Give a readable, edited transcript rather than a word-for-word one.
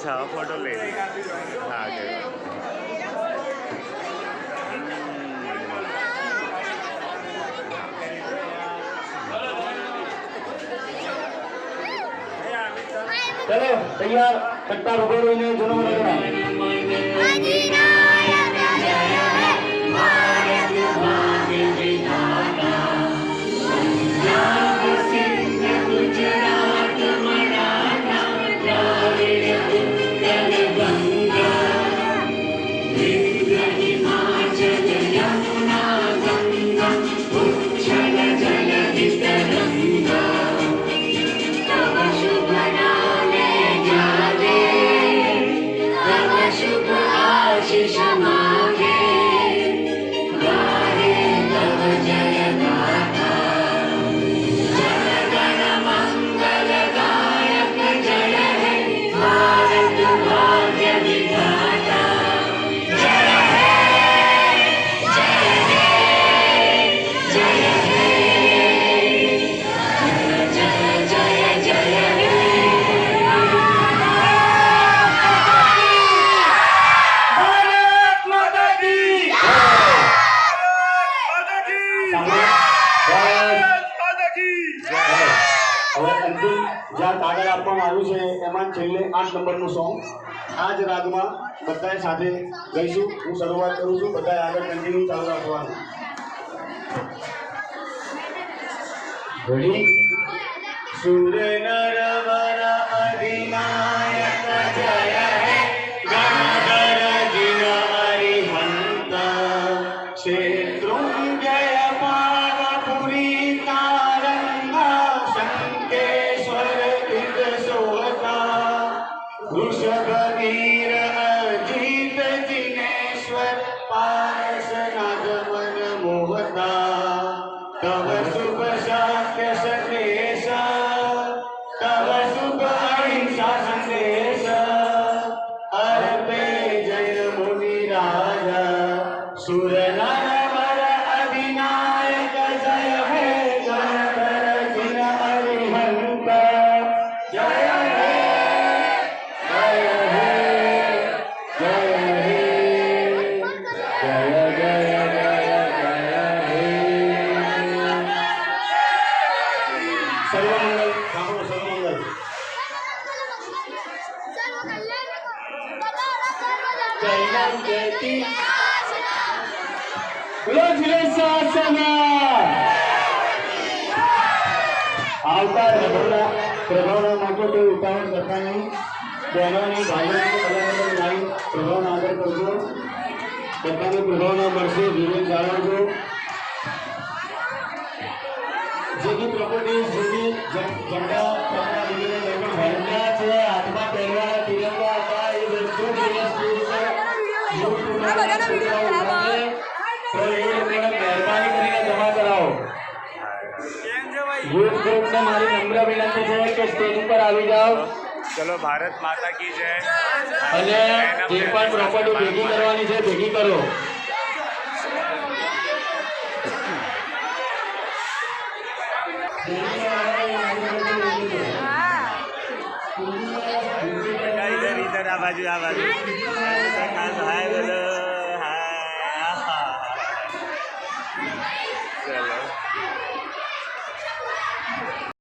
अच्छा फोटो ले ली हाँ चलो तैयार कट्टा रुको ने जन्म लेना कागड़ आप छेल्ले 8 नंबर सॉन्ग आज राग में बधाए साथे गईशु हूँ शुरुआत करूँ छूँ बधाए आगे कंटिन्यू चालू रखवानुं रेडी सूर नर वर अधिनायक जय हे गणधर जिन अरिहंत शत्रुंजय पावपुरी तारंग शंकेश्वर दिग सोहता वृषभ वीर अजित जिनेश्वर पार्श्वनाथ मन मोहता तव शुभ सत्य संदेश तव शुभ अहिंसा संदेश अर्पे जय मुनि राजा सुर नर वर अधिनायक जय हे गणधर जिन अरिहंत जय हे जय हे जय हे जय जय जय हे सर्वमंगल सामो सर्वमंगल जैनम जयती जिले शासना आवता प्रभावना માટે કોઈ ઉતાવળ કરતા નહીં બહેનોની ભાઈઓની અલગ અલગ લાઈન પ્રભાવના આગળ કરજો બધાને પ્રભાવના મળશે ધીરે જાળવજો જેની પ્રોપર્ટી જેની ઝંડા પગના લીધે લોકો ભરમ્યા છે હાથમાં પહેરવાના તિરંગા હતા એ બધું તો એ લોકોને મહેરબાની કરીને જમા કરાવો યુથ ગ્રુપને મારી નમ્ર વિનંતી છે કે સ્ટેજ ઉપર આવી જાઓ चलो भारत माता की जय અને જે પણ પ્રોપર્ટી ભેગી કરવાની છે ભેગી કરો इधर इधर आ बाजू